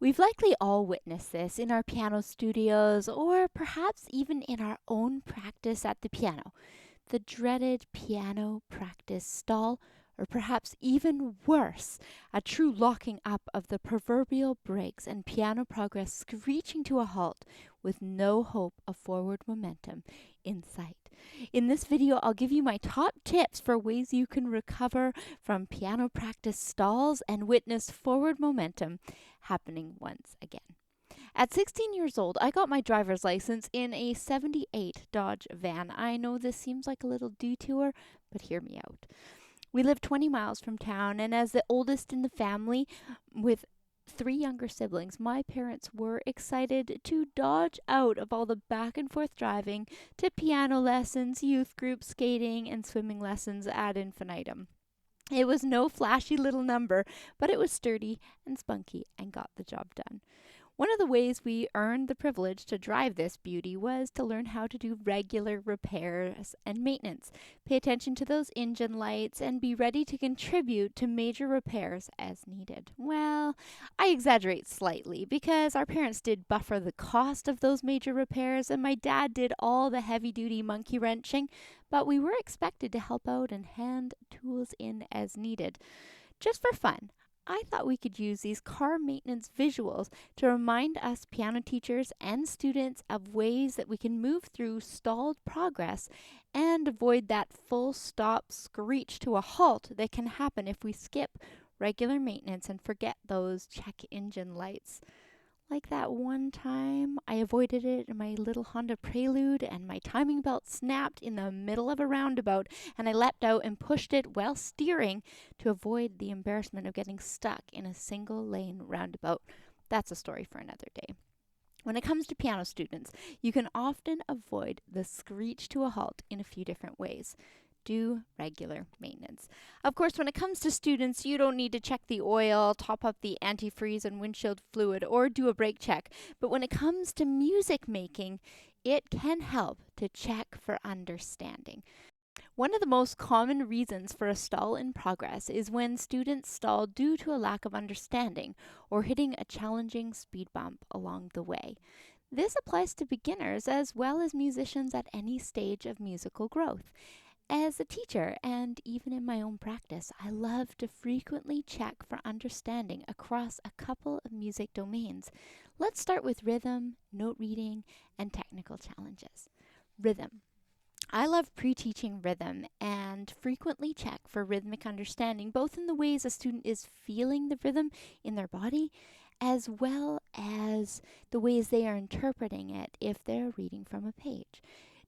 We've likely all witnessed this in our piano studios or perhaps even in our own practice at the piano. The dreaded piano practice stall, or perhaps even worse, a true locking up of the proverbial brakes and piano progress screeching to a halt with no hope of forward momentum in sight. In this video, I'll give you my top tips for ways you can recover from piano practice stalls and witness forward momentum happening once again. At 16 years old, I got my driver's license in a 78 Dodge van. I know this seems like a little detour, but hear me out. We live 20 miles from town, and as the oldest in the family with 3 younger siblings, my parents were excited to dodge out of all the back and forth driving to piano lessons, youth group skating, and swimming lessons ad infinitum. It was no flashy little number, but it was sturdy and spunky and got the job done. One of the ways we earned the privilege to drive this beauty was to learn how to do regular repairs and maintenance, pay attention to those engine lights, and be ready to contribute to major repairs as needed. Well, I exaggerate slightly because our parents did buffer the cost of those major repairs and my dad did all the heavy-duty monkey wrenching, but we were expected to help out and hand tools in as needed. Just for fun, I thought we could use these car maintenance visuals to remind us piano teachers and students of ways that we can move through stalled progress and avoid that full stop screech to a halt that can happen if we skip regular maintenance and forget those check engine lights. Like that one time I avoided it in my little Honda Prelude and my timing belt snapped in the middle of a roundabout and I leapt out and pushed it while steering to avoid the embarrassment of getting stuck in a single lane roundabout. That's a story for another day. When it comes to piano students, you can often avoid the screech to a halt in a few different ways. Do regular maintenance. Of course, when it comes to students, you don't need to check the oil, top up the antifreeze and windshield fluid, or do a brake check. But when it comes to music making, it can help to check for understanding. One of the most common reasons for a stall in progress is when students stall due to a lack of understanding or hitting a challenging speed bump along the way. This applies to beginners as well as musicians at any stage of musical growth. As a teacher, and even in my own practice, I love to frequently check for understanding across a couple of music domains. Let's start with rhythm, note reading, and technical challenges. Rhythm. I love pre-teaching rhythm and frequently check for rhythmic understanding, both in the ways a student is feeling the rhythm in their body, as well as the ways they are interpreting it if they're reading from a page.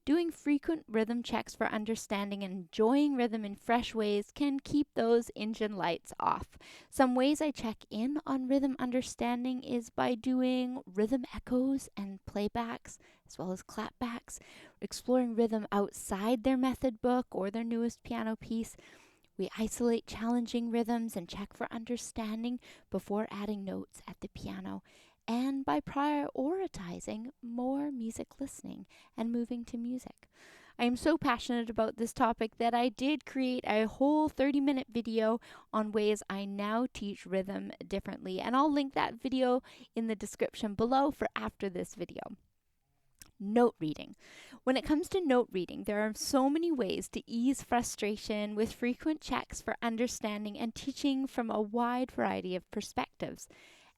Doing frequent rhythm checks for understanding and enjoying rhythm in fresh ways can keep those engine lights off. Some ways I check in on rhythm understanding is by doing rhythm echoes and playbacks, as well as clapbacks, exploring rhythm outside their method book or their newest piano piece. We isolate challenging rhythms and check for understanding before adding notes at the piano, and by prioritizing more music listening and moving to music. I am so passionate about this topic that I did create a whole 30-minute video on ways I now teach rhythm differently, and I'll link that video in the description below for after this video. Note reading. When it comes to note reading, there are so many ways to ease frustration with frequent checks for understanding and teaching from a wide variety of perspectives.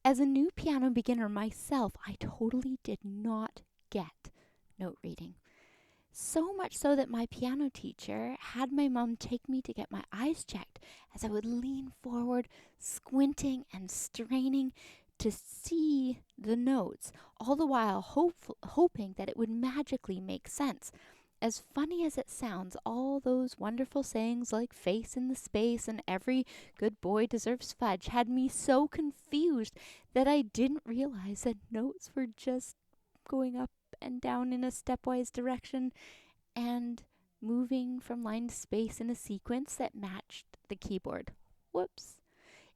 As a new piano beginner myself, I totally did not get note reading. So much so that my piano teacher had my mom take me to get my eyes checked as I would lean forward, squinting and straining to see the notes, all the while hoping that it would magically make sense. As funny as it sounds, all those wonderful sayings like face in the space and every good boy deserves fudge had me so confused that I didn't realize that notes were just going up and down in a stepwise direction and moving from line to space in a sequence that matched the keyboard. Whoops.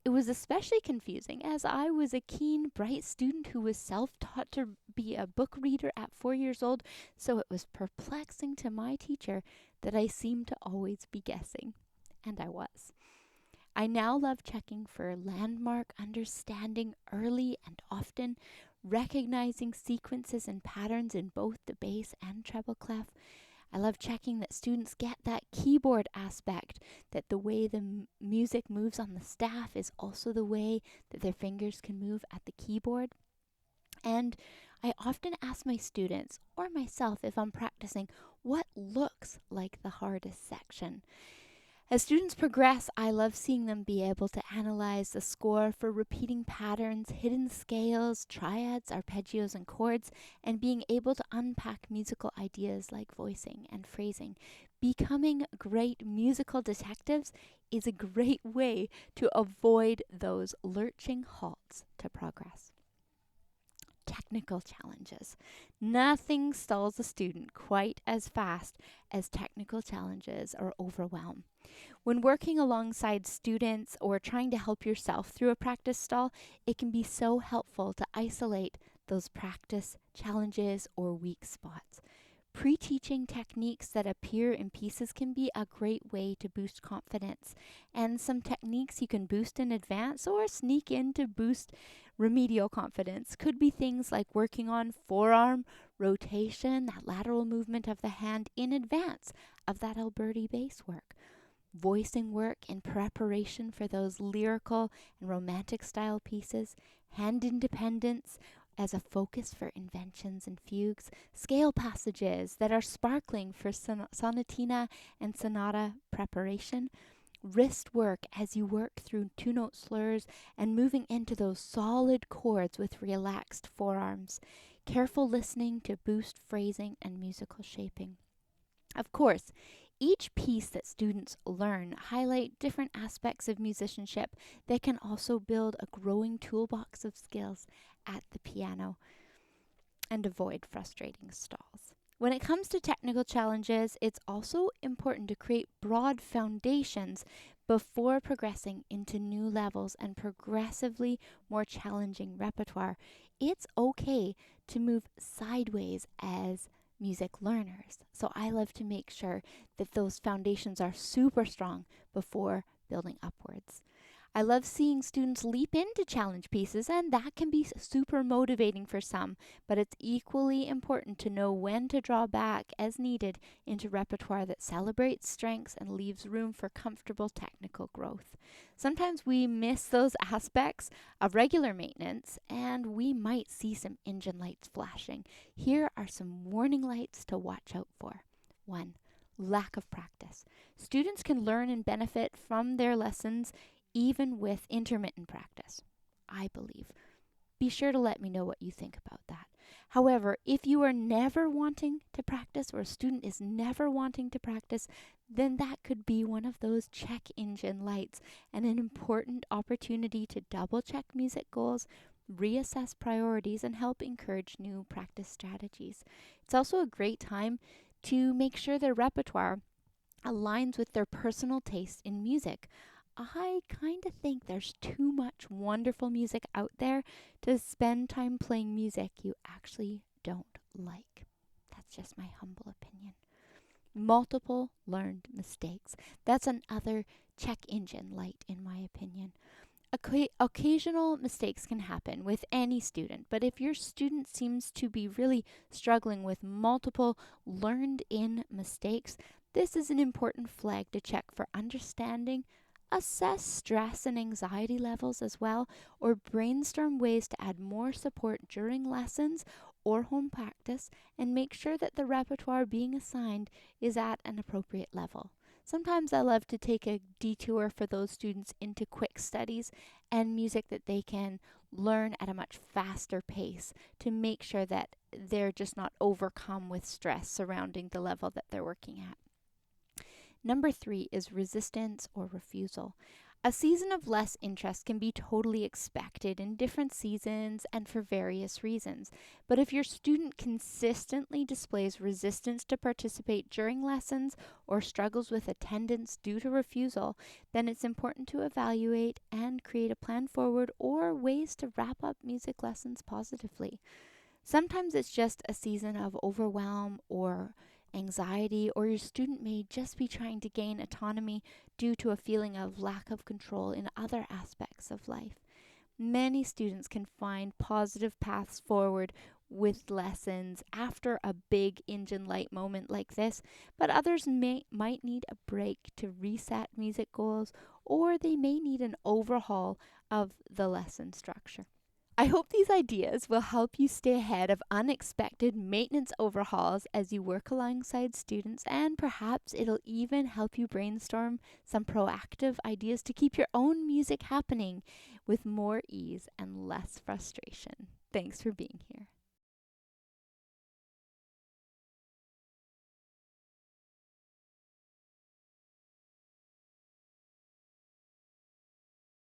It was especially confusing as I was a keen, bright student who was self-taught to be a book reader at 4 years old, so it was perplexing to my teacher that I seemed to always be guessing. And I was. I now love checking for landmark understanding early and often, recognizing sequences and patterns in both the bass and treble clef. I love checking that students get that keyboard aspect, that the way the music moves on the staff is also the way that their fingers can move at the keyboard. And I often ask my students or myself if I'm practicing what looks like the hardest section. As students progress, I love seeing them be able to analyze the score for repeating patterns, hidden scales, triads, arpeggios, and chords, and being able to unpack musical ideas like voicing and phrasing. Becoming great musical detectives is a great way to avoid those lurching halts to progress. Technical challenges. Nothing stalls a student quite as fast as technical challenges or overwhelm. When working alongside students or trying to help yourself through a practice stall, it can be so helpful to isolate those practice challenges or weak spots. Pre-teaching techniques that appear in pieces can be a great way to boost confidence, and some techniques you can boost in advance or sneak in to boost remedial confidence could be things like working on forearm rotation, that lateral movement of the hand in advance of that Alberti bass work. Voicing work in preparation for those lyrical and romantic style pieces, hand independence as a focus for inventions and fugues, scale passages that are sparkling for sonatina and sonata preparation, wrist work as you work through two-note slurs and moving into those solid chords with relaxed forearms, careful listening to boost phrasing and musical shaping. Of course, each piece that students learn highlight different aspects of musicianship that can also build a growing toolbox of skills at the piano and avoid frustrating stalls. When it comes to technical challenges, it's also important to create broad foundations before progressing into new levels and progressively more challenging repertoire. It's okay to move sideways as music learners. So I love to make sure that those foundations are super strong before building upwards. I love seeing students leap into challenge pieces, and that can be super motivating for some, but it's equally important to know when to draw back as needed into repertoire that celebrates strengths and leaves room for comfortable technical growth. Sometimes we miss those aspects of regular maintenance, and we might see some engine lights flashing. Here are some warning lights to watch out for. 1. Lack of practice. Students can learn and benefit from their lessons even with intermittent practice, I believe. Be sure to let me know what you think about that. However, if you are never wanting to practice or a student is never wanting to practice, then that could be one of those check engine lights and an important opportunity to double check music goals, reassess priorities, and help encourage new practice strategies. It's also a great time to make sure their repertoire aligns with their personal taste in music. I kind of think there's too much wonderful music out there to spend time playing music you actually don't like. That's just my humble opinion. Multiple learned mistakes. That's another check engine light, in my opinion. Occasional mistakes can happen with any student, but if your student seems to be really struggling with multiple learned in mistakes, this is an important flag to check for understanding. Assess stress and anxiety levels as well, or brainstorm ways to add more support during lessons or home practice, and make sure that the repertoire being assigned is at an appropriate level. Sometimes I love to take a detour for those students into quick studies and music that they can learn at a much faster pace to make sure that they're just not overcome with stress surrounding the level that they're working at. Number 3 is resistance or refusal. A season of less interest can be totally expected in different seasons and for various reasons. But if your student consistently displays resistance to participate during lessons or struggles with attendance due to refusal, then it's important to evaluate and create a plan forward or ways to wrap up music lessons positively. Sometimes it's just a season of overwhelm or anxiety, or your student may just be trying to gain autonomy due to a feeling of lack of control in other aspects of life. Many students can find positive paths forward with lessons after a big engine light moment like this, but others might need a break to reset music goals, or they may need an overhaul of the lesson structure. I hope these ideas will help you stay ahead of unexpected maintenance overhauls as you work alongside students, and perhaps it'll even help you brainstorm some proactive ideas to keep your own music happening with more ease and less frustration. Thanks for being here.